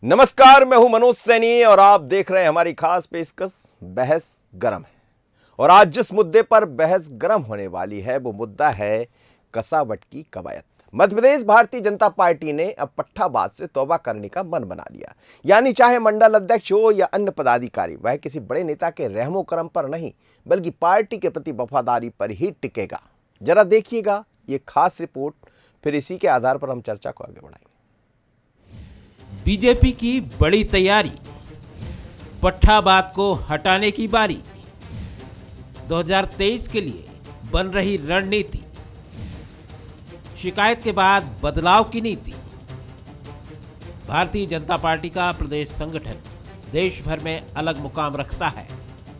नमस्कार, मैं हूं मनोज सैनी और आप देख रहे हैं हमारी खास पेशकश बहस गरम है। और आज जिस मुद्दे पर बहस गरम होने वाली है वो मुद्दा है कसावट की कवायद। मध्य प्रदेश भारतीय जनता पार्टी ने अब पट्टाबाज से तौबा करने का मन बना लिया। यानी चाहे मंडल अध्यक्ष हो या अन्य पदाधिकारी, वह किसी बड़े नेता के रहमो करम पर नहीं बल्कि पार्टी के प्रति वफादारी पर ही टिकेगा। जरा देखिएगा ये खास रिपोर्ट, फिर इसी के आधार पर हम चर्चा को आगे बढ़ाएंगे। बीजेपी की बड़ी तैयारी, पट्टाबाज को हटाने की बारी, 2023 के लिए बन रही रणनीति, शिकायत के बाद बदलाव की नीति। भारतीय जनता पार्टी का प्रदेश संगठन देश भर में अलग मुकाम रखता है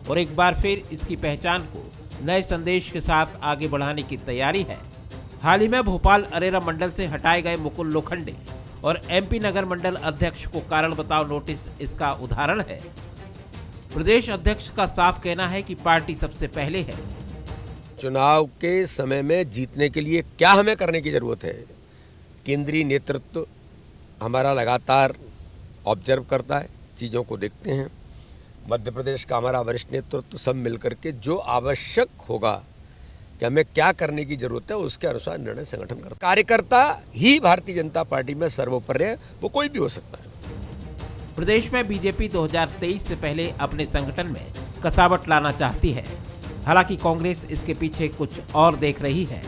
और एक बार फिर इसकी पहचान को नए संदेश के साथ आगे बढ़ाने की तैयारी है। हाल ही में भोपाल अरेरा मंडल से हटाए गए मुकुल लोखंडे और एमपी नगर मंडल अध्यक्ष को कारण बताओ नोटिस इसका उदाहरण है। प्रदेश अध्यक्ष का साफ कहना है कि पार्टी सबसे पहले है। चुनाव के समय में जीतने के लिए क्या हमें करने की जरूरत है, केंद्रीय नेतृत्व हमारा लगातार ऑब्जर्व करता है, चीज़ों को देखते हैं। मध्य प्रदेश का हमारा वरिष्ठ नेतृत्व सब मिलकर के जो आवश्यक होगा कि हमें क्या करने की जरूरत है उसके अनुसार निर्णय संगठन करता है। कार्यकर्ता ही भारतीय जनता पार्टी में सर्वोपरि है, वो कोई भी हो सकता है। प्रदेश में बीजेपी 2023 से पहले अपने संगठन में कसावट लाना चाहती है। हालांकि कांग्रेस इसके पीछे कुछ और देख रही है।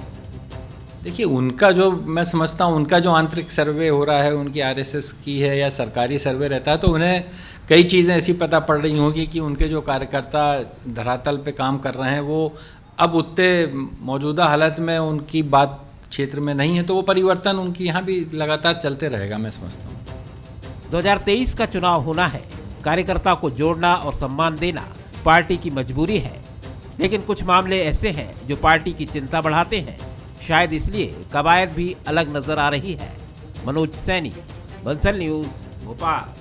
देखिए, उनका जो मैं समझता हूँ, उनका जो आंतरिक सर्वे हो रहा है, उनकी आरएसएस की है या सरकारी सर्वे रहता है, तो उन्हें कई चीज़ें ऐसी पता पड़ रही होंगी कि उनके जो कार्यकर्ता धरातल पे काम कर रहे हैं वो अब उतने मौजूदा हालत में उनकी बात क्षेत्र में नहीं है, तो वो परिवर्तन उनकी यहाँ भी लगातार चलते रहेगा, मैं समझता हूँ। 2023 का चुनाव होना है, कार्यकर्ता को जोड़ना और सम्मान देना पार्टी की मजबूरी है। लेकिन कुछ मामले ऐसे हैं जो पार्टी की चिंता बढ़ाते हैं। शायद इसलिए कवायद भी अलग नजर आ रही है। मनोज सैनी, बंसल न्यूज, भोपाल।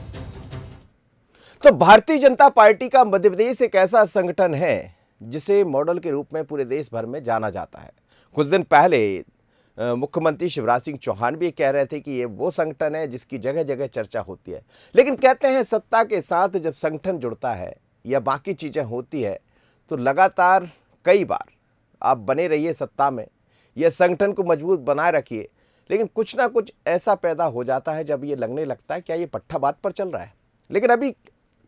तो भारतीय जनता पार्टी का मध्य प्रदेश एक ऐसा संगठन है जिसे मॉडल के रूप में पूरे देश भर में जाना जाता है। कुछ दिन पहले मुख्यमंत्री शिवराज सिंह चौहान भी कह रहे थे कि ये वो संगठन है जिसकी जगह जगह चर्चा होती है। लेकिन कहते हैं सत्ता के साथ जब संगठन जुड़ता है या बाकी चीज़ें होती है तो लगातार कई बार आप बने रहिए सत्ता में या संगठन को मजबूत बनाए रखिए, लेकिन कुछ ना कुछ ऐसा पैदा हो जाता है जब ये लगने लगता है क्या ये पट्टाबाज पर चल रहा है। लेकिन अभी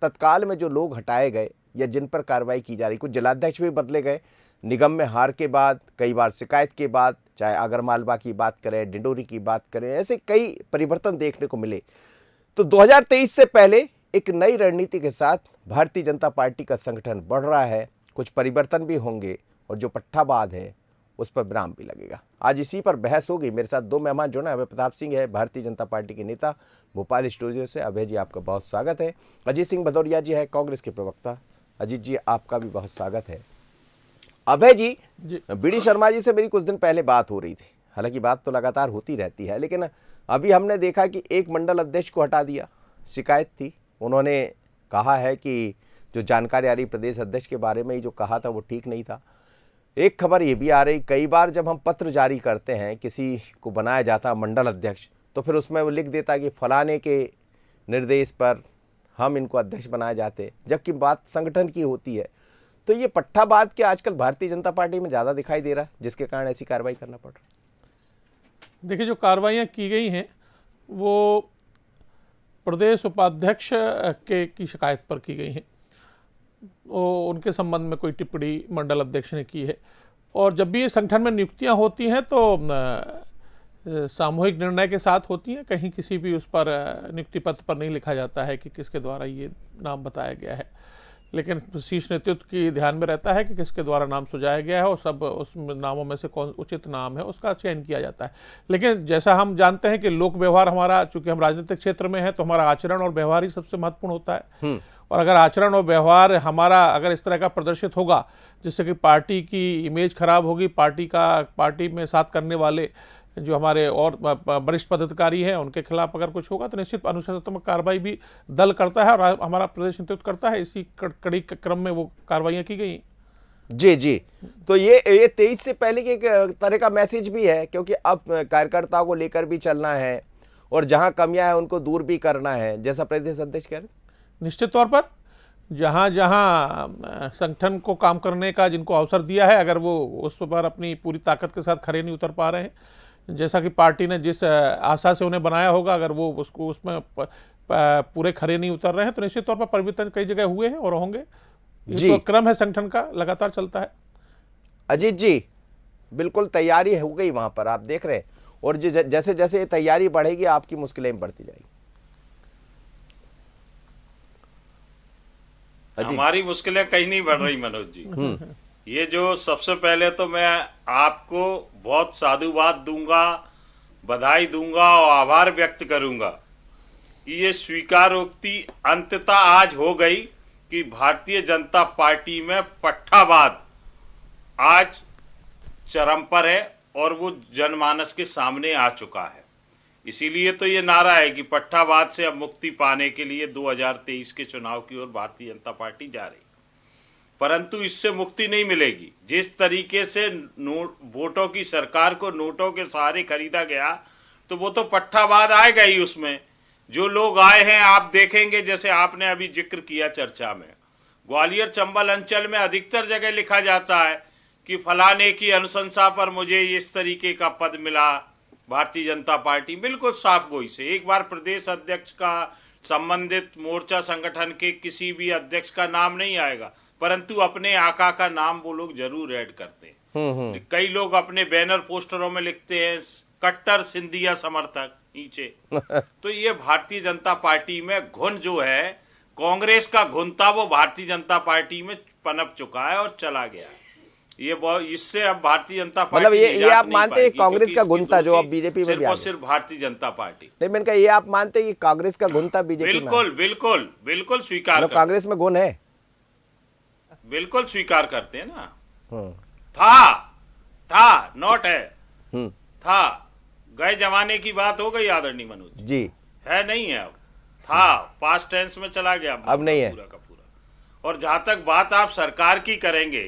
तत्काल में जो लोग हटाए गए या जिन पर कार्रवाई की जा रही, कुछ जिलाध्यक्ष भी बदले गए निगम में हार के बाद, कई बार शिकायत के बाद, चाहे आगरमालवा की बात करें, डिंडोरी की बात करें, ऐसे कई परिवर्तन देखने को मिले। तो 2023 से पहले एक नई रणनीति के साथ भारतीय जनता पार्टी का संगठन बढ़ रहा है। कुछ परिवर्तन भी होंगे और जो पट्टाबाज है उस पर विराम भी लगेगा। आज इसी पर बहस होगी। मेरे साथ दो मेहमान जुड़े हैं। अभय प्रताप सिंह है, भारतीय जनता पार्टी के नेता, भोपाल स्टूडियो से। अभय जी, आपका बहुत स्वागत है। अजीत सिंह भदौरिया जी है, कांग्रेस के प्रवक्ता। अजीत जी, आपका भी बहुत स्वागत है। अभय जी, बीडी शर्मा जी से मेरी कुछ दिन पहले बात हो रही थी। हालांकि बात तो लगातार होती रहती है, लेकिन अभी हमने देखा कि एक मंडल अध्यक्ष को हटा दिया। शिकायत थी, उन्होंने कहा है कि जो जानकारी आ रही प्रदेश अध्यक्ष के बारे में ही जो कहा था वो ठीक नहीं था। एक खबर ये भी आ रही, कई बार जब हम पत्र जारी करते हैं, किसी को बनाया जाता मंडल अध्यक्ष, तो फिर उसमें वो लिख देता कि फलाने के निर्देश पर हम इनको अध्यक्ष बनाए जाते, जबकि बात संगठन की होती है। तो ये पट्टाबाज के आजकल भारतीय जनता पार्टी में ज़्यादा दिखाई दे रहा है, जिसके कारण ऐसी कार्रवाई करना पड़ रहा है। देखिए, जो कार्रवाइयाँ की गई हैं वो प्रदेश उपाध्यक्ष की शिकायत पर की गई हैं। उनके संबंध में कोई टिप्पणी मंडल अध्यक्ष ने की है। और जब भी ये संगठन में नियुक्तियां होती हैं तो सामूहिक निर्णय के साथ होती हैं। कहीं किसी भी उस पर नियुक्ति पत्र पर नहीं लिखा जाता है कि किसके द्वारा ये नाम बताया गया है, लेकिन शीर्ष नेतृत्व की ध्यान में रहता है कि किसके द्वारा नाम सुझाया गया है और सब उस नामों में से कौन उचित नाम है उसका चयन किया जाता है। लेकिन जैसा हम जानते हैं कि लोक व्यवहार हमारा, चूंकि हम राजनीतिक क्षेत्र में है, तो हमारा आचरण और व्यवहार ही सबसे महत्वपूर्ण होता है। और अगर आचरण और व्यवहार हमारा अगर इस तरह का प्रदर्शित होगा जिससे कि पार्टी की इमेज खराब होगी, पार्टी में साथ करने वाले जो हमारे और वरिष्ठ पदाधिकारी हैं उनके खिलाफ अगर कुछ होगा तो निश्चित अनुशासनात्मक कार्रवाई भी दल करता है और हमारा प्रदेश नेतृत्व करता है। इसी कड़ी के क्रम में वो कार्रवाइयाँ की गई। जी जी, तो ये 23 से पहले के एक तरह का मैसेज भी है, क्योंकि अब कार्यकर्ताओं को लेकर भी चलना है और जहां कमियां हैं उनको दूर भी करना है, जैसा प्रदेश अध्यक्ष कह रहे हैं? निश्चित तौर पर जहाँ जहाँ संगठन को काम करने का जिनको अवसर दिया है, अगर वो उस पर अपनी पूरी ताकत के साथ खड़े नहीं उतर पा रहे हैं, जैसा कि पार्टी ने जिस आशा से उन्हें बनाया होगा, अगर वो उसको उसमें पूरे खड़े नहीं उतर रहे हैं, तो निश्चित तौर पर परिवर्तन कई जगह हुए हैं और होंगे। ये तो क्रम है संगठन का, लगातार चलता है। अजीत जी, बिल्कुल तैयारी हो गई वहां पर, आप देख रहे हैं, और जैसे जैसे ये तैयारी बढ़ेगी आपकी मुश्किलें बढ़ती जाएगी। हमारी मुश्किलें कहीं नहीं बढ़ रही मनोज जी। ये जो सबसे पहले तो मैं आपको बहुत साधुवाद दूंगा, बधाई दूंगा और आभार व्यक्त करूंगा कि ये स्वीकारोक्ति अंततः आज हो गई कि भारतीय जनता पार्टी में पट्टावाद आज चरम पर है और वो जनमानस के सामने आ चुका है। इसीलिए तो ये नारा है कि पट्टावाद से अब मुक्ति पाने के लिए 2023 के चुनाव की ओर भारतीय जनता पार्टी जा रही। परंतु इससे मुक्ति नहीं मिलेगी। जिस तरीके से वोटों की सरकार को नोटों के सहारे खरीदा गया, तो वो तो पट्टावाद आएगा ही। उसमें जो लोग आए हैं आप देखेंगे, जैसे आपने अभी जिक्र किया चर्चा में, ग्वालियर चंबल अंचल में अधिकतर जगह लिखा जाता है कि फलाने की अनुशंसा पर मुझे इस तरीके का पद मिला, भारतीय जनता पार्टी। बिल्कुल साफ गोई से एक बार प्रदेश अध्यक्ष का, संबंधित मोर्चा संगठन के किसी भी अध्यक्ष का नाम नहीं आएगा, परंतु अपने आका का नाम वो लोग जरूर ऐड करते हैं। कई लोग अपने बैनर पोस्टरों में लिखते हैं कट्टर सिंधिया समर्थक नीचे। तो ये भारतीय जनता पार्टी में घुन जो है, कांग्रेस का घुन था, वो भारतीय जनता पार्टी में पनप चुका है और चला गया है। ये इससे अब भारतीय जनता पार्टी, मतलब ये आप मानते हैं कांग्रेस का गुण था जो अब बीजेपी में भी आ गया? सिर्फ भारतीय जनता पार्टी नहीं, मैंने कहा ये आप मानते हैं कि कांग्रेस का गुण था बीजेपी में? बिल्कुल बिल्कुल बिल्कुल स्वीकार मतलब कांग्रेस में गुण है, बिल्कुल स्वीकार करते हैं ना। था नॉट है, था। गए जमाने की बात हो गई आदरणीय मनोज जी, है नहीं है अब, था पास्ट टेंस में चला गया, अब नहीं है पूरा का पूरा। और जहां तक बात आप सरकार की करेंगे,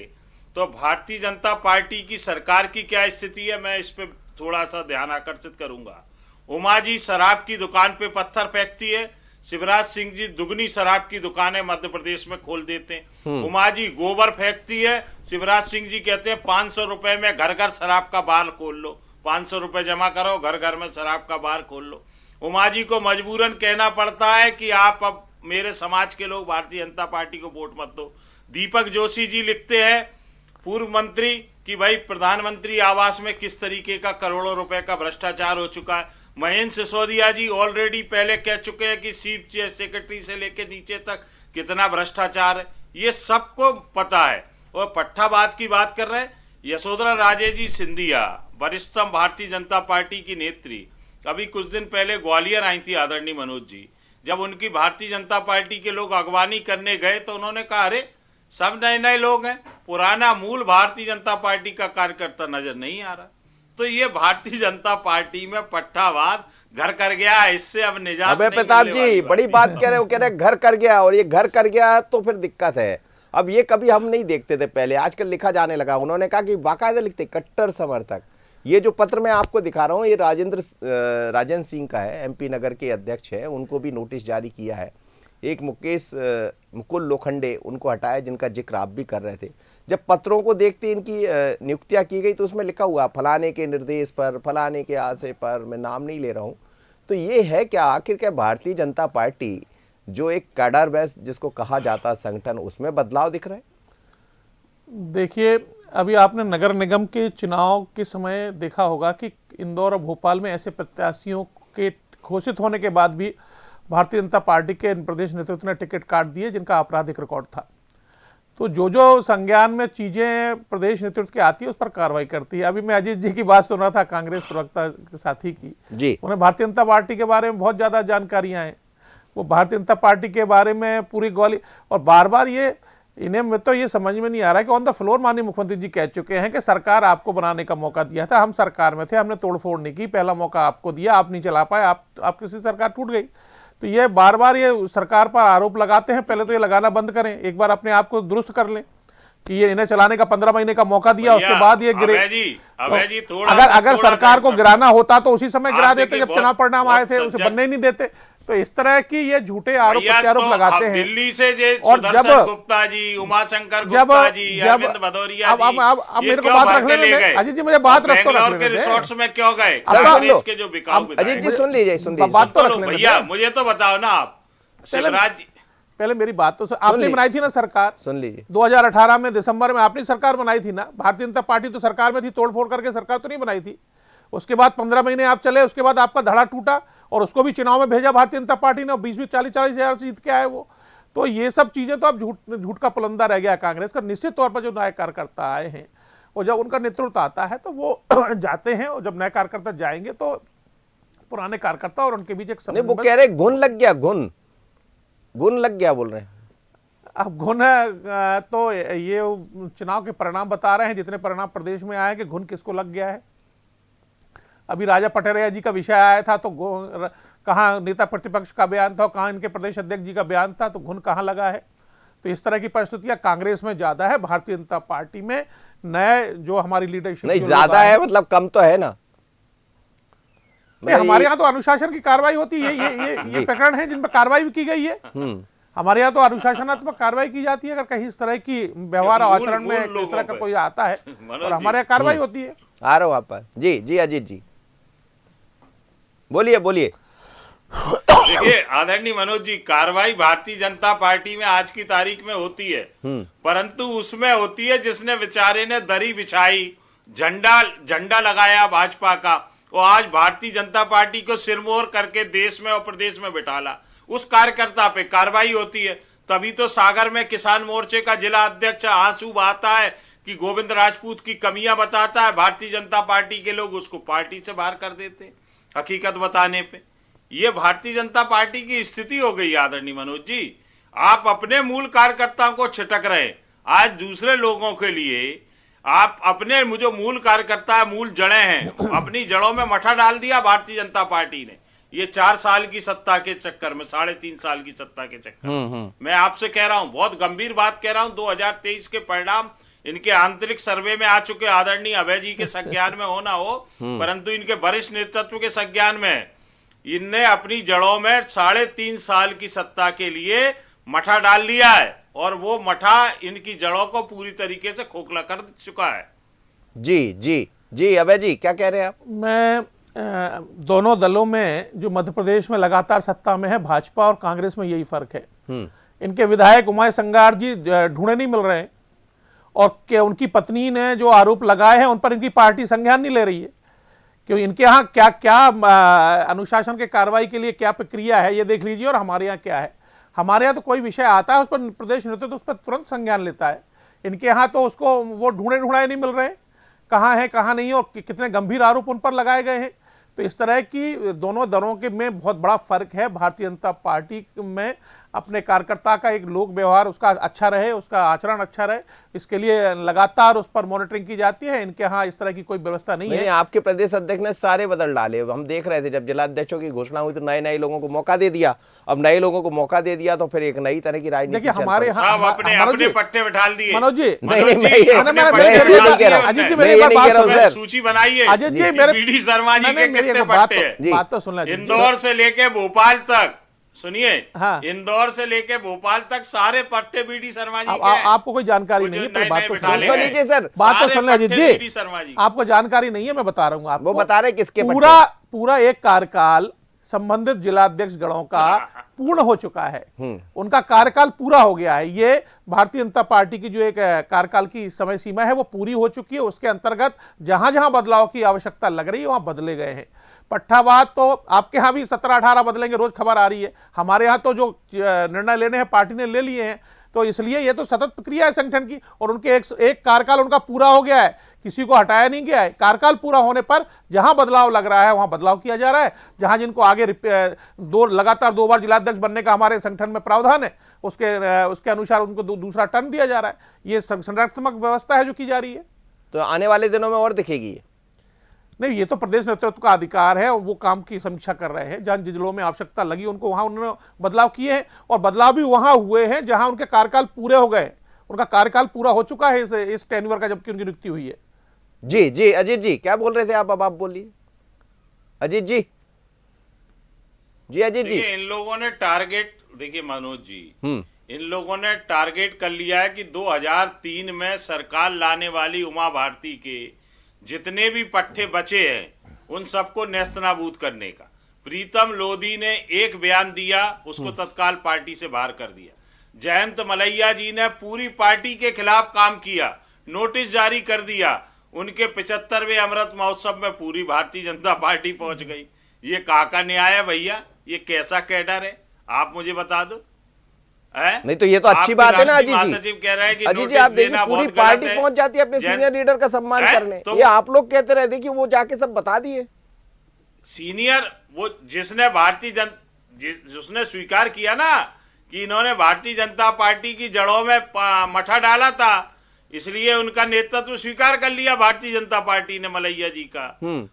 तो भारतीय जनता पार्टी की सरकार की क्या स्थिति है, मैं इस पे थोड़ा सा ध्यान आकर्षित करूंगा। उमा जी शराब की दुकान पे पत्थर फेंकती है, शिवराज सिंह जी दुगनी शराब की दुकानें मध्य प्रदेश में खोल देते हैं। उमा जी गोबर फेंकती है, शिवराज सिंह जी कहते हैं 500 रुपए में घर घर शराब का बार खोल लो, 500 रुपए जमा करो, घर घर में शराब का बार खोल लो। उमा जी को मजबूरन कहना पड़ता है कि आप अब मेरे समाज के लोग भारतीय जनता पार्टी को वोट मत दो। दीपक जोशी जी लिखते हैं, पूर्व मंत्री, कि भाई प्रधानमंत्री आवास में किस तरीके का करोड़ों रुपए का भ्रष्टाचार हो चुका है। महेंद्र सिसोदिया जी ऑलरेडी पहले कह चुके हैं कि चीफ सेक्रेटरी से लेकर नीचे तक कितना भ्रष्टाचार है, ये सबको पता है। और पट्टावाद की बात कर रहे हैं, यशोधरा राजे जी सिंधिया, वरिष्ठतम भारतीय जनता पार्टी की नेत्री, अभी कुछ दिन पहले ग्वालियर आई थी आदरणीय मनोज जी। जब उनकी भारतीय जनता पार्टी के लोग अगवानी करने गए तो उन्होंने कहा, अरे सब नए नए लोग हैं, पुराना मूल भारतीय जनता पार्टी का कार्यकर्ता नजर नहीं आ रहा। तो ये भारतीय जनता पार्टी में पट्टावाद घर कर गया, इससे अब निजात नहीं। प्रताप जी बड़ी बात कह रहे हो, कह रहे घर कर गया, और ये घर कर गया तो फिर दिक्कत है। अब ये कभी हम नहीं देखते थे पहले, आजकल लिखा जाने लगा। उन्होंने कहा कि बाकायदा लिखते कट्टर समर्थक। ये जो पत्र मैं आपको दिखा रहा हूँ, ये राजेंद्र सिंह का है, एमपी नगर के अध्यक्ष है, उनको भी नोटिस जारी किया है। एक मुकुल लोखंडे, उनको हटाया, जिनका जिक्र आप भी कर रहे थे। जब पत्रों को देखते इनकी नियुक्तियां की गई तो उसमें लिखा हुआ फलाने के निर्देश पर, फलाने के आशय पर, मैं नाम नहीं ले रहा हूं। तो ये है क्या, आखिर क्या भारतीय जनता पार्टी जो एक कैडर बेस जिसको कहा जाता संगठन, उसमें बदलाव दिख रहा है? देखिए, अभी आपने नगर निगम के चुनाव के समय देखा होगा कि इंदौर और भोपाल में ऐसे प्रत्याशियों के घोषित होने के बाद भी भारतीय जनता पार्टी के प्रदेश नेतृत्व ने टिकट काट दिए जिनका आपराधिक रिकॉर्ड था। तो जो संज्ञान में चीजें प्रदेश नेतृत्व की आती है उस पर कार्रवाई करती है। अभी मैं अजीत जी की बात सुन रहा था, कांग्रेस प्रवक्ता के साथी की जी, उन्हें भारतीय जनता पार्टी के बारे में बहुत ज्यादा जानकारियां हैं। वो भारतीय जनता पार्टी के बारे में पूरी ग्वाली, और बार बार ये इन्हें, मैं तो ये समझ में नहीं आ रहा है कि ऑन द फ्लोर माननीय मुख्यमंत्री जी कह चुके हैं कि सरकार आपको बनाने का मौका दिया था, हम सरकार में थे, हमने तोड़फोड़ नहीं की, पहला मौका आपको दिया, आप नहीं चला पाए, आप किसी सरकार टूट गई। तो ये बार बार ये सरकार पर आरोप लगाते हैं, पहले तो ये लगाना बंद करें, एक बार अपने आप को दुरुस्त कर लें। कि ये इन्हें चलाने का 15 महीने का मौका दिया, उसके भैया, बाद ये गिरे। अभय जी थोड़ा अगर सरकार को गिराना होता तो उसी समय गिरा देते जब चुनाव परिणाम आए थे, उसे सज्जन। बनने ही नहीं देते। तो इस तरह की ये झूठे आरोप भैया, प्रत्यारोप तो लगाते अब हैं। दिल्ली से जे और सुदर्शन गुप्ता जी, उमाशंकर गुप्ता जी, अरविंद भदौरिया अब जी, मेरे को बात रख लेने दें। अजीत जी मुझे बात रख तो रख बेंगलोर के लेने दें। रिसोर्ट्स में क्यों गए? अब सारे सुन लो। देश के जो बिकाऊ अजीत जी सुन लीजिए, सुन लीजिए। बात तो रख लो लेने भैया, दें। मुझे तो बताओ ना आप, शिवराज जी पहले मेरी बात तो आपने लीजिए। बनाई थी ना सरकार, सुन लीजिए। 2018 में दिसंबर में आपने सरकार बनाई थी ना। भारतीय जनता पार्टी तो सरकार में थी, तोड़फोड़ करके सरकार तो नहीं बनाई थी। उसके बाद 15 महीने आप चले, उसके बाद आपका धड़ा टूटा और उसको भी चुनाव में भेजा भारतीय जनता पार्टी ने, 20-20, 40-40 हजार जीत के आए वो। तो ये सब चीजें तो अब झूठ का पुलंदा रह गया कांग्रेस का। निश्चित तौर पर जो नए कार्यकर्ता आए हैं, और जब उनका नेतृत्व आता है तो वो जाते हैं, और जब नए कार्यकर्ता जाएंगे तो पुराने कार्यकर्ता और उनके बीच एक नहीं, वो समन्वय। कह रहे गुण लग गया, गुण लग गया बोल रहे हैं। अब घुन तो ये चुनाव के परिणाम बता रहे हैं, जितने परिणाम प्रदेश में आए कि घुन किसको लग गया है। अभी राजा पटरिया जी का विषय आया था तो कहाँ नेता प्रतिपक्ष का बयान था, कहाँ इनके प्रदेश अध्यक्ष जी का बयान था, तो घुन कहाँ लगा है। तो इस तरह की परिस्थितियां कांग्रेस में ज्यादा है। भारतीय जनता पार्टी में नए जो हमारी लीडरशिप नहीं, ज्यादा है मतलब कम तो है ना। नहीं, हमारे यहाँ तो अनुशासन की कार्रवाई होती है। ये प्रकरण है जिन पर कार्रवाई भी की गई है। हमारे यहाँ तो अनुशासनात्मक कार्रवाई की जाती है अगर कहीं इस तरह की व्यवहार और आचरण में इस तरह का कोई आता है, और हमारे यहाँ कार्रवाई होती है। आ रहा हूं आप पर। जी जी अजीत जी बोलिए बोलिए। देखिए आदरणीय मनोज जी, कार्रवाई भारतीय जनता पार्टी में आज की तारीख में होती है, परंतु उसमें होती है जिसने बेचारे ने दरी बिछाई, झंडा लगाया भाजपा का, और आज भारतीय जनता पार्टी को सिरमौर करके देश में और प्रदेश में बिठाला, उस कार्यकर्ता पे कार्रवाई होती है। तभी तो सागर में किसान मोर्चे का जिला अध्यक्ष आंसू बहाता है कि गोविंद राजपूत की कमियां बताता है, भारतीय जनता पार्टी के लोग उसको पार्टी से बाहर कर देते हैं हकीकत बताने पे। ये भारतीय जनता पार्टी की स्थिति हो गई आदरणीय मनोज जी। आप अपने मूल कार्यकर्ताओं को छिटक रहे, आज दूसरे लोगों के लिए आप अपने जो मूल कार्यकर्ता है, मूल जड़ें हैं, अपनी जड़ों में मठा डाल दिया भारतीय जनता पार्टी ने। ये 4 साल की सत्ता के चक्कर में, 3.5 साल की सत्ता के चक्कर में, मैं आपसे कह रहा हूं, बहुत गंभीर बात कह रहा हूं। 2023 के परिणाम इनके आंतरिक सर्वे में आ चुके, आदरणीय अभय जी के संज्ञान में हो ना हो, परंतु इनके वरिष्ठ नेतृत्व के संज्ञान में इनने अपनी जड़ों में 3.5 साल की सत्ता के लिए मठा डाल लिया है, और वो मठा इनकी जड़ों को पूरी तरीके से खोखला कर चुका है। जी जी जी अभय जी क्या कह रहे हैं आप? मैं दोनों दलों में जो मध्य प्रदेश में लगातार सत्ता में है, भाजपा और कांग्रेस में यही फर्क है। इनके विधायक उमाय संगार जी ढूंढे नहीं मिल रहे हैं, और क्या उनकी पत्नी ने जो आरोप लगाए हैं उन पर इनकी पार्टी संज्ञान नहीं ले रही है। क्यों इनके यहाँ क्या क्या अनुशासन के कार्रवाई के लिए क्या प्रक्रिया है ये देख लीजिए, और हमारे यहाँ क्या है। हमारे यहाँ तो कोई विषय आता है उस पर प्रदेश नेतृत्व उस पर तुरंत संज्ञान लेता है। इनके यहाँ तो उसको वो ढूंढाए नहीं मिल रहे हैं, कहाँ है कहाँ नहीं है, और कितने गंभीर आरोप उन पर लगाए गए हैं। तो इस तरह की दोनों दलों के में बहुत बड़ा फर्क है। भारतीय जनता पार्टी में अपने कार्यकर्ता का एक लोक व्यवहार उसका अच्छा रहे, उसका आचरण अच्छा रहे, इसके लिए लगातार उस पर मॉनिटरिंग की जाती है। इनके यहाँ इस तरह की कोई व्यवस्था नहीं है। आपके प्रदेश अध्यक्ष ने सारे बदल डाले। हम देख रहे थे जब जिला अध्यक्षों की घोषणा हुई तो नए नए लोगों को मौका दे दिया। अब नए लोगों को मौका दे दिया तो फिर एक नई तरह की राजनीति। देखिए हमारे यहाँ अपने पट्टे बिठाल दिए मनोज जी, अजीत जी मेरी बात सूची बनाइए। अजीत जी मेरे बीडी शर्मा जी के कितने पट्टे हैं, बात तो सुन लीजिए। इंदौर से लेके भोपाल तक, सुनिए, हाँ। इंदौर से लेके भोपाल तक सारे पट्टे बीडी शर्मा जी के हैं। आपको कोई जानकारी नहीं है, पर बात तो सुन लीजिए सर, बात तो सुन लीजिए जी। बीडी शर्मा जी आपको जानकारी नहीं है, मैं बता रहा हूँ आपको। वो बता रहे किसके पूरा एक कार्यकाल संबंधित जिलाध्यक्ष गणों का पूर्ण हो चुका है, उनका कार्यकाल पूरा हो गया है। ये भारतीय जनता पार्टी की जो एक कार्यकाल की समय सीमा है वो पूरी हो चुकी है। उसके अंतर्गत जहां जहां बदलाव की आवश्यकता लग रही है वहां बदले गए हैं। पट्टावाद तो आपके यहाँ भी 17-18 बदलेंगे, रोज खबर आ रही है। हमारे यहाँ तो जो निर्णय लेने हैं पार्टी ने ले लिए हैं, तो इसलिए ये तो सतत प्रक्रिया है संगठन की, और उनके एक कार्यकाल उनका पूरा हो गया है, किसी को हटाया नहीं गया है। कार्यकाल पूरा होने पर जहां बदलाव लग रहा है वहां बदलाव किया जा रहा है। जहां जिनको आगे लगातार 2 बार जिलाध्यक्ष बनने का हमारे संगठन में प्रावधान है, उसके अनुसार उनको दूसरा टर्म दिया जा रहा है। ये संरचनात्मक व्यवस्था है जो की जा रही है। तो आने वाले दिनों में और दिखेगी नहीं, ये तो प्रदेश नेतृत्व का अधिकार है, वो काम की समीक्षा कर रहे हैं। जहां जिलों में आवश्यकता लगी उनको वहां उन्होंने बदलाव किए हैं, और बदलाव भी वहां हुए हैं जहां उनके कार्यकाल पूरे हो गए। उनका कार्यकाल पूरा हो चुका है इस टेन्योर का, जबकि उनकी नियुक्ति हुई है। जी जी अजीत जी क्या बोल रहे थे आप? अब आप बोलिए अजीत जी। जी अजीत जी। देखिए इन लोगों ने टारगेट, देखिए मनोज जी, इन लोगों ने टारगेट कर लिया है कि 2003 में सरकार लाने वाली उमा भारती के जितने भी पट्टे बचे हैं उन सबको नेस्तनाबूद करने का। प्रीतम लोधी ने एक बयान दिया, उसको तत्काल पार्टी से बाहर कर दिया। जयंत मलैया जी ने पूरी पार्टी के खिलाफ काम किया, नोटिस जारी कर दिया। उनके 75वें अमृत महोत्सव में पूरी भारतीय जनता पार्टी पहुंच गई। ये कहाँ का न्याय है भैया? ये कैसा कैडर है? आप मुझे बता दो। नहीं तो ये तो अच्छी बात है ना अजीत जी। सचिव कह रहे हैं कि अजीत जी आप देखिए पूरी पार्टी पहुंच जाती है अपने सीनियर लीडर का सम्मान करने। तो ये आप लोग कहते रहे, देखिए वो जाके सब बता दिए। सीनियर वो जिसने जिसने स्वीकार किया ना कि इन्होंने भारतीय जनता पार्टी की जड़ों में मठा डाला था, इसलिए उनका नेतृत्व स्वीकार कर लिया भारतीय जनता पार्टी ने मलैया जी का।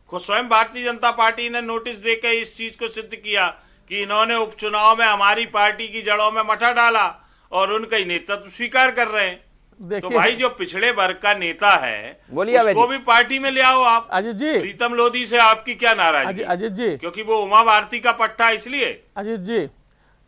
खुद स्वयं भारतीय जनता पार्टी ने नोटिस देकर इस चीज को सिद्ध किया कि इन्होंने उपचुनाव में हमारी पार्टी की जड़ों में मठा डाला और उनका ही नेतृत्व स्वीकार कर रहे हैं। तो भाई जो पिछड़े वर्ग का नेता है उसको भी पार्टी में ले आओ आप। अजीत जी, प्रीतम लोधी से आपकी क्या नाराजगी? अजीत जी, क्योंकि वो उमा भारती का पट्टा इसलिए। अजीत जी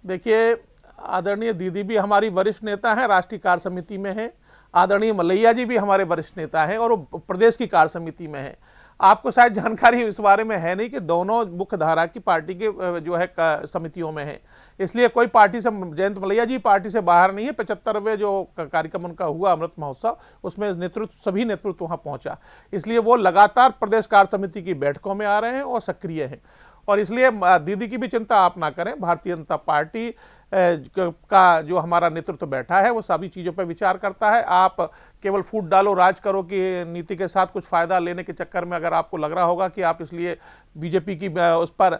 देखिए, आदरणीय दीदी भी हमारी वरिष्ठ नेता है, राष्ट्रीय कार्य समिति में है। आदरणीय मलैया जी भी हमारे वरिष्ठ नेता हैं और वो प्रदेश की कार्य समिति में है। आपको शायद जानकारी इस बारे में है नहीं कि दोनों मुख्य धारा की पार्टी के जो है समितियों में है, इसलिए कोई पार्टी से, जयंत मलैया जी पार्टी से बाहर नहीं है। 75वें जो कार्यक्रम उनका हुआ अमृत महोत्सव, उसमें सभी नेतृत्व वहां पहुंचा, इसलिए वो लगातार प्रदेश कार्य समिति की बैठकों में आ रहे हैं और सक्रिय हैं। और इसलिए दीदी की भी चिंता आप ना करें, भारतीय जनता पार्टी का जो हमारा नेतृत्व बैठा है वो सभी चीज़ों पर विचार करता है। आप केवल फूट डालो राज करो की नीति के साथ कुछ फायदा लेने के चक्कर में अगर आपको लग रहा होगा कि आप इसलिए बीजेपी की उस पर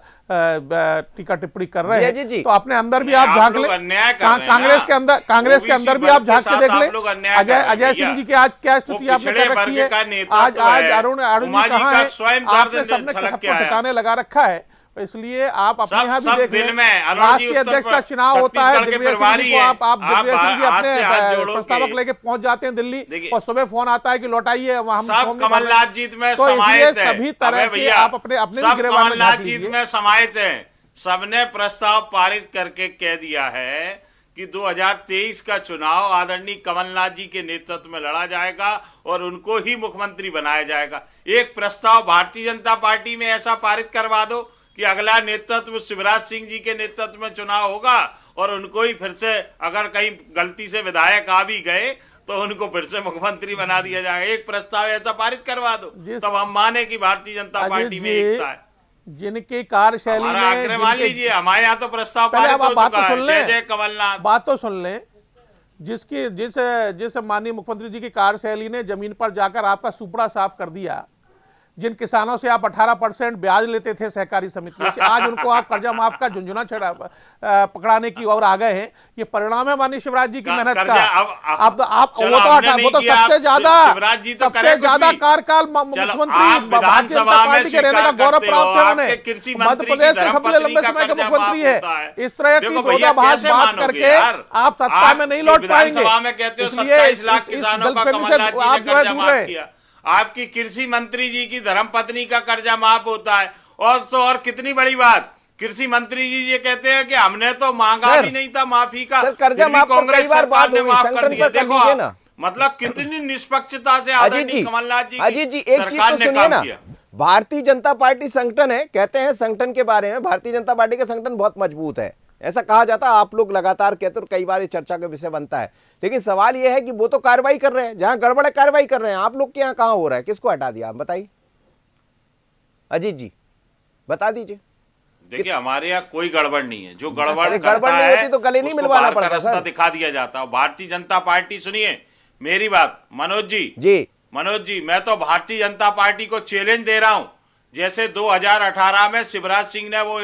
टीका टिप्पणी कर रहे हैं, तो अपने अंदर भी आप झांक लें। कांग्रेस के अंदर भी आप झांक के देख लें। अजय सिंह जी की आज क्या स्थिति आपने कर रखी है? आज अरुण जी कहाँ है? आपने सबने ठिकाने लगा रखा है। इसलिए आप अपने यहाँ भी देख लें, राष्ट्रीय अध्यक्ष का चुनाव होता है, दिग्विजय सिंह जी को आप दिग्विजय सिंह जी अपने प्रस्तावक लेके पहुंच जाते हैं दिल्ली और सुबह फोन आता है कि लौटाइए, हम कमलनाथ जीत में तो समाहित है। सभी तरह के आप अपने भी गिरबान में कमलनाथ जीत में समाहित है। सबने प्रस्ताव पारित करके कह दिया है कि 2023 का चुनाव आदरणीय कमलनाथ जी के नेतृत्व में लड़ा जाएगा और उनको ही मुख्यमंत्री बनाया जाएगा। एक प्रस्ताव भारतीय जनता पार्टी में ऐसा पारित करवा दो कि अगला नेतृत्व शिवराज सिंह जी के नेतृत्व में चुनाव होगा और उनको ही फिर से, अगर कहीं गलती से विधायक आ भी गए तो उनको फिर से मुख्यमंत्री बना दिया जाएगा। एक प्रस्ताव ऐसा पारित करवा दो, तब हम माने कि भारतीय जनता पार्टी में एकता है। जिनकी कार्यशैली में आग्रह मान लीजिए, हमारे यहाँ तो प्रस्ताव पारित हो चुका है। जय जय कमलनाथ। बात तो सुन लें। जिस माननीय मुख्यमंत्री जी की कार्यशैली ने जमीन पर जाकर आपका सुपड़ा साफ कर दिया, जिन किसानों से आप 18% ब्याज लेते थे सहकारी समितियों से, आज उनको आप कर्जा माफ का झुंझुना पकड़ाने की ओर आ गए हैं। ये परिणाम है माननीय शिवराज जी की मेहनत का। वो तो सबसे ज्यादा कार्यकाल मुख्यमंत्री भारतीय जनता पार्टी के रहने का गौरव प्राप्त है उन्हें। मध्य प्रदेश के सबसे लंबे समय के मुख्यमंत्री है। इस तरह की विरोधाभास बात करके आप सत्ता में नहीं लौट पाएंगे, इसलिए इस गलतफहमी से आप जो है दूर रहे। आपकी कृषि मंत्री जी की धर्मपत्नी का कर्जा माफ होता है। और तो और कितनी बड़ी बात, कृषि मंत्री जी ये कहते हैं कि हमने तो मांगा भी नहीं था माफी का, कर्जा माफ कांग्रेस सरकार ने माफ कर दिया। देखो मतलब कितनी निष्पक्षता से आदरणीय कमलनाथ जी अजीत जी एक चीज तो सुनिए ना, भारतीय जनता पार्टी संगठन है, कहते हैं संगठन के बारे में, भारतीय जनता पार्टी का संगठन बहुत मजबूत है, ऐसा कहा जाता है। आप लोग लगातार कहते हो, कई बार ये चर्चा का विषय बनता है। लेकिन सवाल ये है कि वो तो कार्रवाई कर रहे हैं, जहां गड़बड़ है कार्रवाई कर रहे हैं। आप लोग के यहाँ कहां हो रहा है? किसको हटा दिया? आप बताइए अजीत जी, बता दीजिए। देखिए हमारे यहाँ कोई गड़बड़ नहीं है। जो गड़बड़ नहीं होती तो गले नहीं मिलवाना पड़ता, रास्ता दिखा दिया जाता है। भारतीय जनता पार्टी, सुनिए मेरी बात मनोज जी, मैं तो भारतीय जनता पार्टी को चैलेंज दे रहा हूं। जैसे 2018 में शिवराज सिंह ने वो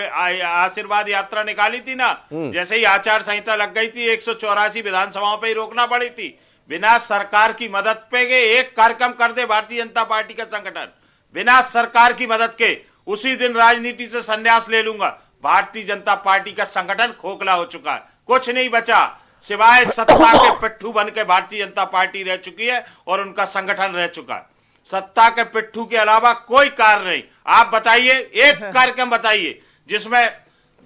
आशीर्वाद यात्रा निकाली थी ना, जैसे ही आचार संहिता लग गई थी, 184 विधानसभाओं पे ही रोकना पड़ी थी, बिना सरकार की मदद पे के एक कार्यक्रम कर दे भारतीय जनता पार्टी का संगठन, बिना सरकार की मदद के, उसी दिन राजनीति से संन्यास ले लूंगा। भारतीय जनता पार्टी का संगठन खोखला हो चुका है, कुछ नहीं बचा। सिवाय सत्ता के पिट्ठू बन के भारतीय जनता पार्टी रह चुकी है और उनका संगठन रह चुका है। सत्ता के पिट्ठू के अलावा कोई कार्य नहीं। आप बताइए, एक कार्यक्रम बताइए जिसमें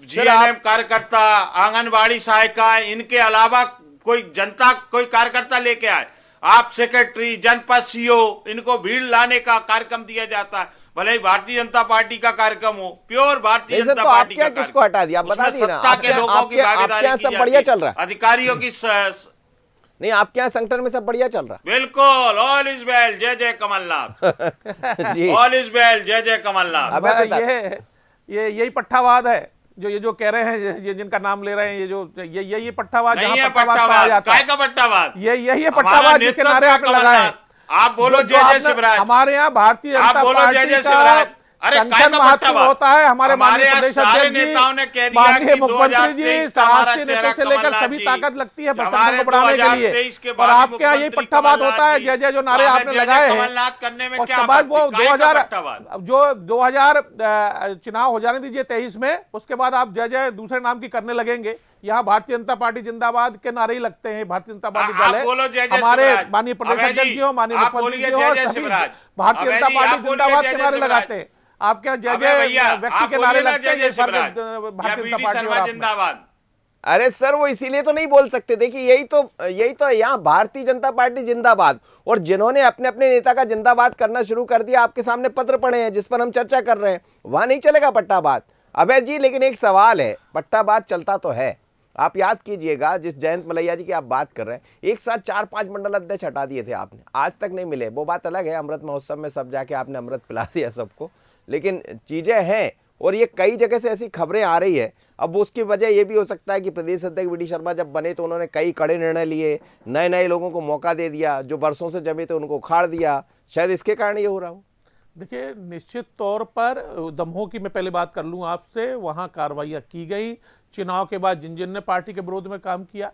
जीएनएम कार्यकर्ता, आंगनबाड़ी सहायिका, इनके अलावा कोई जनता, कोई कार्यकर्ता लेके आए। आप सेक्रेटरी, जनपद सीओ, इनको भीड़ लाने का कार्यक्रम दिया जाता है। भले ही भारतीय जनता पार्टी का कार्यक्रम हो, प्योर भारतीय नहीं सर, जनता तो पार्टी आपके का यहाँ किसको हटा दिया? आप बता उसमें दिए ना। सत्ता के लोगों की भागीदारी यहाँ की सब जाती बढ़िया है, चल रहा है। अधिकारियों की नहीं, आपके यहाँ संगठन में सब बढ़िया चल रहा बिल्कुल। ऑल इज वेल, जय जय कमलनाथ। है जी। ऑल इज वेल, जय जय कमलनाथ। अब ये यही पट्टावाद है जो ये जो कह रहे हैं, ये जिनका नाम ले रहे हैं, ये जो ये पट्टावाद, नहीं जहां है पट्टावाद कहा पट्टावाद, जाता काय है, का पट्टावाद? ये हमारा पट्टावाद जिसके नारे नेतृत्व आपने लगाए हैं। कमलनाथ। आप बोलो जो जय जय आपने- शिवराज। हमारे यहाँ भारतीय आप जनता बोलो जय पार्टी जय का शिवराज। अरे काय संगठन का महत्व पट्टावाद? होता है। हमारे माननीय यहाँ प्रदेश सारे अध्यक्ष जी, नेताओं ने कह दिया माननीय कि मुख्यमंत्री 2023 जी, का हमारा राष्ट्रीय नेता चेहरा से लेकर कमलनाथ सभी जी। ताकत लगती है संगठन हमारे को बढ़ाने के 2023 के लिए। बाद और आपके यहाँ ये मुख्यमंत्री पट्टावाद कमलनाथ होता है, जी। जय जय जो नारे हमें आपने जय जय लगाए हैं। कमलनाथ करने में और क्या उसके बाद आपत्ति? वो काय का 2000 पट्टावाद? जो 2000 चुनाव हो जाने दीजिए 23 में, उसके बाद आप जय जय दूसरे नाम की करने लगेंगे। यहाँ भारतीय जनता पार्टी जिंदाबाद के नारे ही लगते हैं। भारतीय जनता पार्टी आप दल है। बोलो जय जय हमारे शिवराज। माननीय प्रदेश अभय अध्यक्ष जी, जी हो, माननीय आप मुख्यमंत्री बोलिए जी हो, जय जय सभी शिवराज। भारतीय अभय जनता जी, पार्टी आप बोलिए जिंदाबाद जय के जय नारे शिवराज। लगाते हैं। आपके यहाँ जय अबे जय भैया, व्यक्ति आप के बोलिए नारे ना लगते जय हैं। जय ये सारे शिवराज भारतीय या जनता बीडी पार्टी शर्मा और आप में। जिंदाबाद। अरे सर, वो इसीलिए तो नहीं बोल सकते। देखिए, यही तो यहाँ भारतीय जनता पार्टी जिंदाबाद, और जिन्होंने अपने अपने नेता का जिंदाबाद करना शुरू कर दिया, आपके सामने पत्र पड़े हैं जिस पर हम चर्चा कर रहे हैं, वहां नहीं चलेगा पट्टाबाद। अभय जी, लेकिन एक सवाल है, पट्टाबाद चलता तो है। आप याद कीजिएगा, जिस जयंत मलैया जी की आप बात कर रहे हैं, एक साथ 4-5 मंडल अध्यक्ष हटा दिए थे आपने, आज तक नहीं मिले। वो बात अलग है, अमृत महोत्सव में सब जाके आपने अमृत पिला दिया सबको, लेकिन चीजें हैं। और ये कई जगह से ऐसी खबरें आ रही है। अब उसकी वजह ये भी हो सकता है कि प्रदेश अध्यक्ष बीडी शर्मा जब बने तो उन्होंने कई कड़े निर्णय लिए, नए नए लोगों को मौका दे दिया, जो वर्षों से जमे थे उनको उखाड़ दिया। शायद इसके कारण ये हो रहा हो। देखिए, निश्चित तौर पर दमोह की मैं पहले बात कर लूं आपसे, वहां कार्रवाइयां की गई। चुनाव के बाद जिन जिन ने पार्टी के विरोध में काम किया,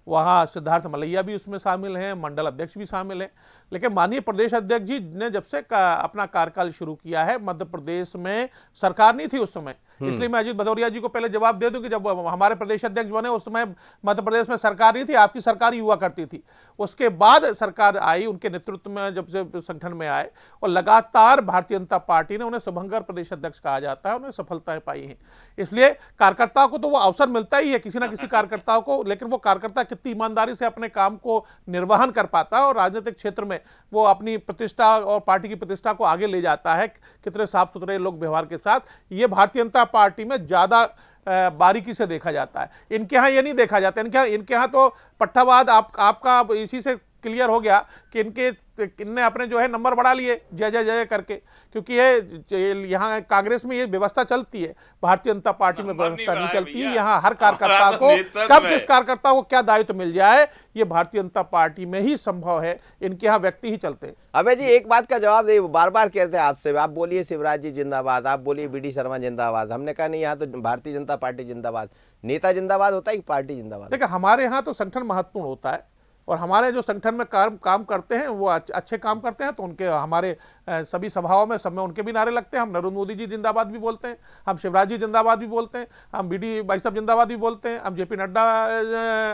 वहां सिद्धार्थ मलैया भी उसमें शामिल हैं, मंडल अध्यक्ष भी शामिल हैं। लेकिन माननीय प्रदेश अध्यक्ष जी ने जब से अपना कार्यकाल शुरू किया है, मध्य प्रदेश में सरकार नहीं थी उस समय, इसलिए मैं अजीत भदौरिया जी को पहले जवाब दे दूं कि जब हमारे प्रदेश अध्यक्ष बने उस समय मध्य प्रदेश में सरकार नहीं थी, आपकी सरकार ही हुआ करती थी। उसके बाद सरकार आई, उनके नेतृत्व में जब से संगठन में आए, और लगातार भारतीय जनता पार्टी ने उन्हें शुभंकर प्रदेश अध्यक्ष कहा जाता है, उन्हें सफलताएं पाई हैं। इसलिए कार्यकर्ताओं को तो वो अवसर मिलता ही है, किसी ना किसी कार्यकर्ताओं को, लेकिन वो कार्यकर्ता कितनी ईमानदारी से अपने काम को निर्वहन कर पाता है और राजनीतिक क्षेत्र में वो अपनी प्रतिष्ठा और पार्टी की प्रतिष्ठा को आगे ले जाता है, कितने साफ सुथरे लोग व्यवहार के साथ, ये भारतीय जनता पार्टी में ज्यादा बारीकी से देखा जाता है। इनके यहाँ ये नहीं देखा जाता। इनके यहाँ तो पट्टावाद आपका इसी से क्लियर हो गया कि इनने अपने जो है नंबर बढ़ा लिए जय जय जय करके, क्योंकि ये यहाँ कांग्रेस में ये व्यवस्था चलती है, भारतीय जनता पार्टी में व्यवस्था नहीं चलती है। यहाँ हर कार्यकर्ता को कब किस कार्यकर्ता को क्या दायित्व मिल जाए, ये भारतीय जनता पार्टी में ही संभव है। इनके यहाँ व्यक्ति ही चलते हैं। अबे जी, एक बात का जवाब दे, बार बार कहते हैं आपसे, आप बोलिए शिवराज जी जिंदाबाद, आप बोलिए बीडी शर्मा जिंदाबाद। हमने कहा नहीं, यहाँ तो भारतीय जनता पार्टी जिंदाबाद। नेता जिंदाबाद होता है कि पार्टी जिंदाबाद? देखिए, हमारे यहाँ तो संगठन महत्वपूर्ण होता है, और हमारे जो संगठन में काम करते हैं वो अच्छे काम करते हैं, तो उनके हमारे सभी सभाओं में सब में उनके भी नारे लगते हैं। हम नरेंद्र मोदी जी जिंदाबाद भी बोलते हैं, हम शिवराज जी जिंदाबाद भी बोलते हैं, हम बीडी भाई साहब जिंदाबाद भी बोलते हैं, हम जेपी नड्डा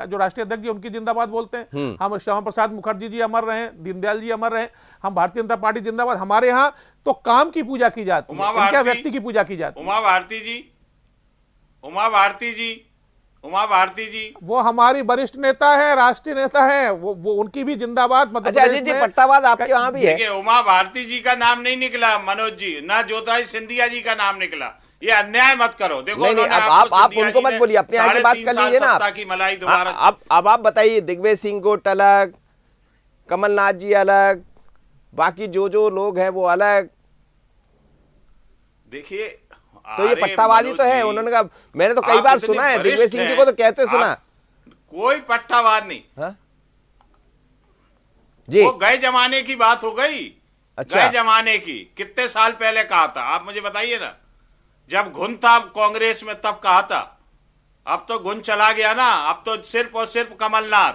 जो राष्ट्रीय अध्यक्ष जी उनकी जिंदाबाद बोलते हैं, हम श्यामा प्रसाद मुखर्जी जी अमर रहे, दीनदयाल जी अमर रहे, हम भारतीय जनता पार्टी जिंदाबाद। हमारे यहाँ तो काम की पूजा की जाती है, इनके व्यक्ति की पूजा की जाती है। उमा भारती जी वो हमारी वरिष्ठ नेता है, राष्ट्रीय नेता है, वो उनकी भी जिंदाबाद। मध्य अच्छा प्रदेश अजीत जी, में पट्टावाद आपके यहाँ भी है? देखिए, उमा भारती जी का नाम नहीं निकला मनोज जी, ना ज्योति सिंधिया जी का नाम निकला। ये अन्याय मत करो। देखो, नहीं, आप उनको मत बोलिए, अपने यहाँ की बात कर लीजिए ना आप। की मलाई दोबारा। अब आप बताइए, दिग्विजय सिंह गोट अलग, कमलनाथ जी अलग, बाकी जो लोग हैं वो अलग। देखिए, तो ये पट्टावादी तो है। उन्होंने कहा, मैंने तो कई बार सुना है, दिग्विजय सिंह जी को तो कहते सुना। कोई पट्टावाद नहीं। हाँ? जी, वो गए जमाने की बात हो गई। अच्छा, गए जमाने की कितने साल पहले कहा था, आप मुझे बताइए ना। जब घुन था कांग्रेस में तब कहा था, अब तो घुन चला गया ना। अब तो सिर्फ और सिर्फ कमलनाथ,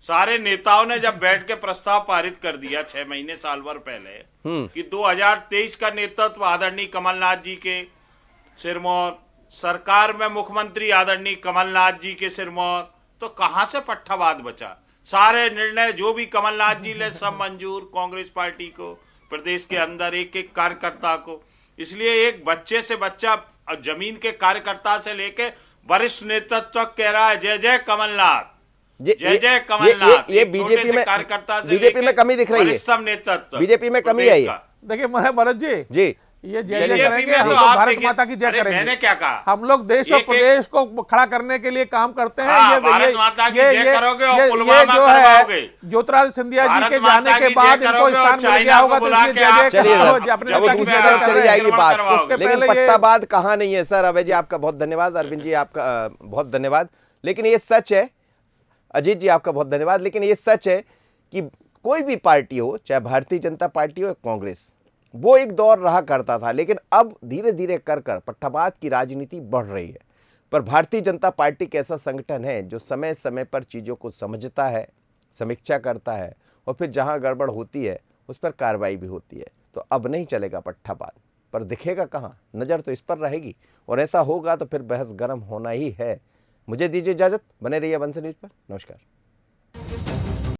सारे नेताओं ने जब बैठ के प्रस्ताव पारित कर दिया 6 महीने साल भर पहले कि 2023 का नेतृत्व आदरणीय कमलनाथ जी के सिरमौर, सरकार में मुख्यमंत्री आदरणीय कमलनाथ जी के सिरमौर, तो कहां से पट्टावाद बचा? सारे निर्णय जो भी कमलनाथ जी ले सब मंजूर कांग्रेस पार्टी को, प्रदेश के अंदर एक एक कार्यकर्ता को। इसलिए एक बच्चे से बच्चा, जमीन के कार्यकर्ता से लेके वरिष्ठ नेतृत्व कह रहा है जय जय कमलनाथ, जय जय कमलनाथ। ये एक छोटे बीजेपी से में, कार्यकर्ता से बीजेपी में लेके कमी दिख रही है, वरिष्ठ नेतृत्व बीजेपी में कमी है ये। देखिए भरत जी, जी ये जय बीजेपी जय करेंगे, में हम तो लोग आप भारत देखिए, माता की जय अरे करेंगे। मैंने क्या कहा? हम लोग देश और एक- प्रदेश को खड़ा करने के लिए काम करते हैं। हाँ, भारत माता की जय करोगे और ये पुलवामा जो करवाओगे। है ज्योतिरादित्य सिंधिया जी भारत के माता जाने के की बाद जय इनको करोगे स्थान और मिल गया चाइना होगा, को तो बुला इसलिए के जय आप जय चलिए करो, अब अपने अब नेता की दूसरी जय तरफ कर चली रहे हैं। जाएगी बात, करवाओगे। लेकिन पहले ये- पट्टाबाद कहाँ नहीं है सर। अभय जी आपका बहुत धन्यवाद, अरविंद जी आपका बहुत धन्यवाद। लेकिन ये सच है, अजीत जी आपका बहुत धन्यवाद। लेकिन ये सच है कि कोई भी पार्टी हो, चाहे भारतीय जनता पार्टी हो या कांग्रेस, वो एक दौर रहा करता था, लेकिन अब धीरे धीरे कर पट्टाबाद की राजनीति बढ़ रही है। पर भारतीय जनता पार्टी एक ऐसा संगठन है जो समय समय पर चीज़ों को समझता है, समीक्षा करता है और फिर जहां गड़बड़ होती है उस पर कार्रवाई भी होती है। तो अब नहीं चलेगा पट्टाबाद, पर दिखेगा कहाँ, नज़र तो इस पर रहेगी और ऐसा होगा तो फिर बहस गर्म होना ही है। मुझे दीजिए इजाज़त, बने रहिए वंश न्यूज़ पर। नमस्कार।